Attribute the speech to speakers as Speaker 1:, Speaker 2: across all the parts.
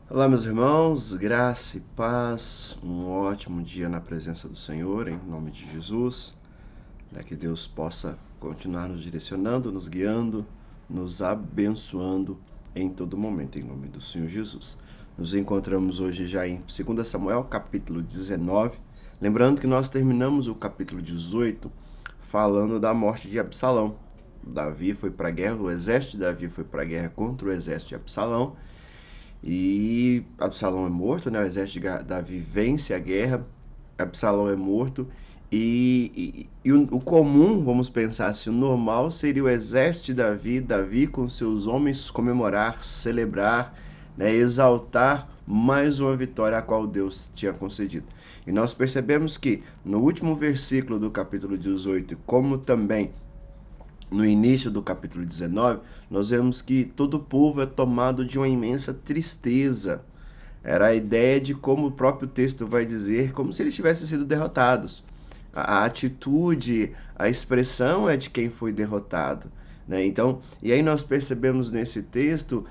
Speaker 1: Olá, meus irmãos, graça e paz, um ótimo dia na presença do Senhor, em nome de Jesus, para que Deus possa continuar nos direcionando, nos guiando, nos abençoando em todo momento, em nome do Senhor Jesus. Nos encontramos hoje já em 2 Samuel, capítulo 19, lembrando que nós terminamos o capítulo 18 falando da morte de Absalão. Davi foi para a guerra, o exército de Davi foi para a guerra contra o exército de Absalão, e Absalão é morto, né? O exército de Davi vence a guerra, Absalão é morto, e o comum, vamos pensar assim, o normal seria o exército de Davi, Davi com seus homens comemorar, celebrar, né? Exaltar mais uma vitória a qual Deus tinha concedido. E nós percebemos que no último versículo do capítulo 18, como também no início do capítulo 19, nós vemos que todo o povo é tomado de uma imensa tristeza. Era a ideia de como o próprio texto vai dizer, como se eles tivessem sido derrotados. A atitude, a expressão é de quem foi derrotado. Né? Então, e aí nós percebemos nesse texto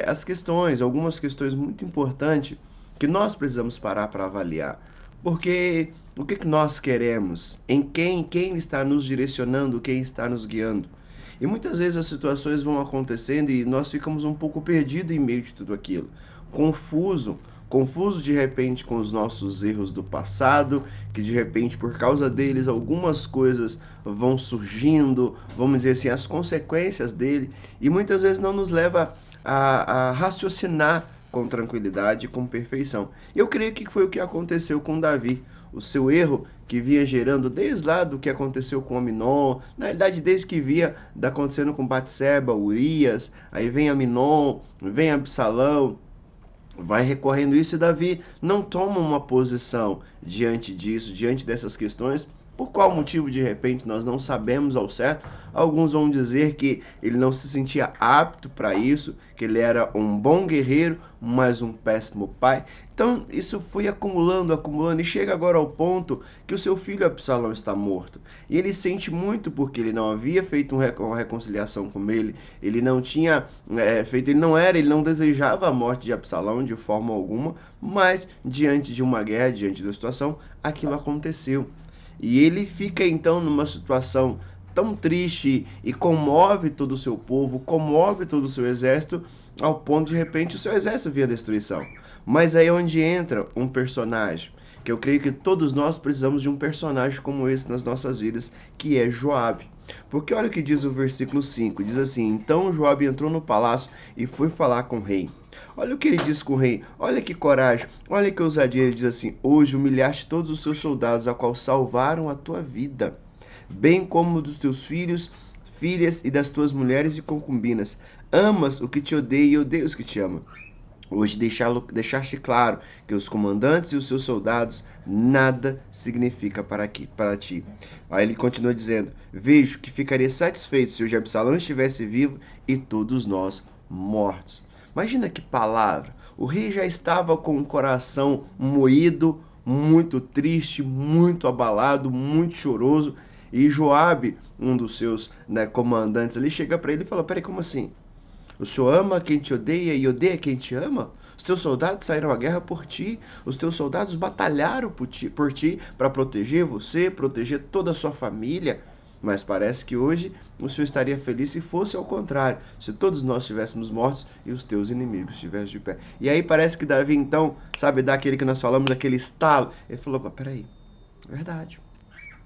Speaker 1: as questões, algumas questões muito importantes que nós precisamos parar para avaliar. Porque o que nós queremos? Em quem está nos direcionando, quem está nos guiando? E muitas vezes as situações vão acontecendo e nós ficamos um pouco perdidos em meio de tudo aquilo. Confuso de repente com os nossos erros do passado, que de repente por causa deles algumas coisas vão surgindo, vamos dizer assim, as consequências dele, e muitas vezes não nos leva a raciocinar com tranquilidade e com perfeição. Eu creio que foi o que aconteceu com Davi. O seu erro que vinha gerando desde lá do que aconteceu com Aminon, na realidade desde que vinha acontecendo com Batseba, Urias, aí vem Aminon, vem Absalão, vai recorrendo isso, e Davi não toma uma posição diante disso, diante dessas questões. Por qual motivo, de repente, nós não sabemos ao certo. Alguns vão dizer que ele não se sentia apto para isso, que ele era um bom guerreiro, mas um péssimo pai. Então, isso foi acumulando, acumulando, e chega agora ao ponto que o seu filho Absalão está morto. E ele sente muito porque ele não havia feito uma reconciliação com ele não tinha feito, ele não desejava a morte de Absalão de forma alguma, mas diante de uma guerra, diante da situação, aquilo aconteceu. E ele fica então numa situação tão triste e comove todo o seu povo, comove todo o seu exército, ao ponto de repente o seu exército vir à destruição. Mas aí é onde entra um personagem, que eu creio que todos nós precisamos de um personagem como esse nas nossas vidas, que é Joabe. Porque olha o que diz o versículo 5, diz assim: então Joabe entrou no palácio e foi falar com o rei. Olha o que ele diz com o rei, olha que coragem, olha que ousadia. Ele diz assim: hoje humilhaste todos os seus soldados, a qual salvaram a tua vida, bem como dos teus filhos, filhas e das tuas mulheres e concubinas. Amas o que te odeia e odeia os que te amam. Hoje deixaste claro que os comandantes e os seus soldados nada significa para ti. Aí ele continua dizendo: vejo que ficaria satisfeito se hoje Absalão estivesse vivo e todos nós mortos. Imagina que palavra! O rei já estava com o coração moído, muito triste, muito abalado, muito choroso. E Joabe, um dos seus comandantes ali, chega para ele e fala: peraí, como assim? O Senhor ama quem te odeia e odeia quem te ama? Os teus soldados saíram à guerra por ti. Os teus soldados batalharam por ti para proteger você, proteger toda a sua família. Mas parece que hoje o Senhor estaria feliz se fosse ao contrário, se todos nós estivéssemos mortos e os teus inimigos estivessem de pé. E aí parece que Davi então, sabe, dá aquele que nós falamos, aquele estalo. Ele falou: peraí, verdade,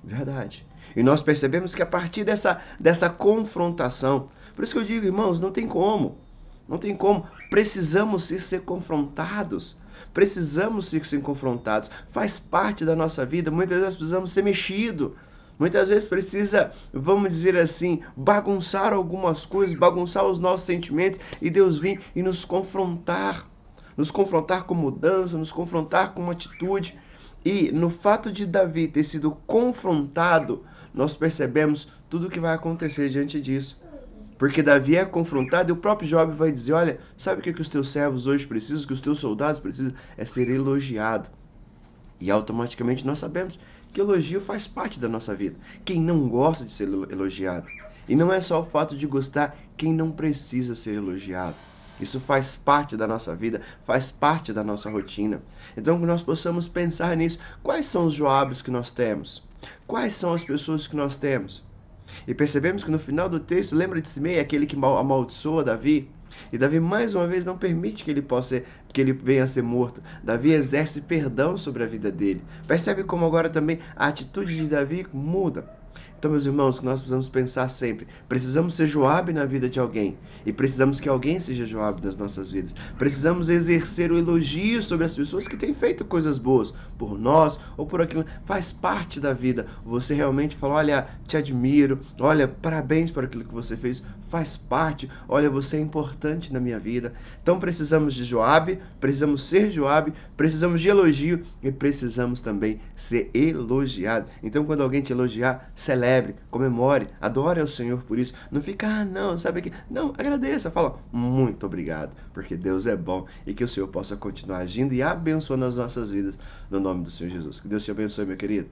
Speaker 1: verdade. E nós percebemos que a partir dessa confrontação, por isso que eu digo, irmãos, não tem como. Não tem como. Precisamos ser confrontados. Precisamos ser confrontados. Faz parte da nossa vida. Muitas vezes precisamos ser mexidos. Muitas vezes precisa, vamos dizer assim, bagunçar algumas coisas, bagunçar os nossos sentimentos, e Deus vir e nos confrontar. Nos confrontar com mudança, nos confrontar com uma atitude. E no fato de Davi ter sido confrontado, nós percebemos tudo o que vai acontecer diante disso. Porque Davi é confrontado e o próprio Job vai dizer: olha, sabe o que os teus servos hoje precisam, o que os teus soldados precisam? É ser elogiado. E automaticamente nós sabemos que elogio faz parte da nossa vida. Quem não gosta de ser elogiado? E não é só o fato de gostar, quem não precisa ser elogiado? Isso faz parte da nossa vida, faz parte da nossa rotina. Então, que nós possamos pensar nisso. Quais são os Joabes que nós temos? Quais são as pessoas que nós temos? E percebemos que no final do texto, lembra de Simei, aquele que amaldiçoa Davi? E Davi mais uma vez não permite que ele venha a ser morto. Davi exerce perdão sobre a vida dele. Percebe como agora também a atitude de Davi muda. Então, meus irmãos, que nós precisamos pensar sempre. Precisamos ser Joabe na vida de alguém. E precisamos que alguém seja Joabe nas nossas vidas. Precisamos exercer o elogio sobre as pessoas que têm feito coisas boas. Por nós ou por aquilo. Faz parte da vida. Você realmente fala, olha, te admiro. Olha, parabéns por aquilo que você fez. Faz parte. Olha, você é importante na minha vida. Então, precisamos de Joabe. Precisamos ser Joabe. Precisamos de elogio. E precisamos também ser elogiado. Então, quando alguém te elogiar, celebre, comemore, adore ao Senhor por isso. Não fica, não, sabe que. Não, agradeça, fala, muito obrigado, porque Deus é bom e que o Senhor possa continuar agindo e abençoando as nossas vidas, no nome do Senhor Jesus. Que Deus te abençoe, meu querido.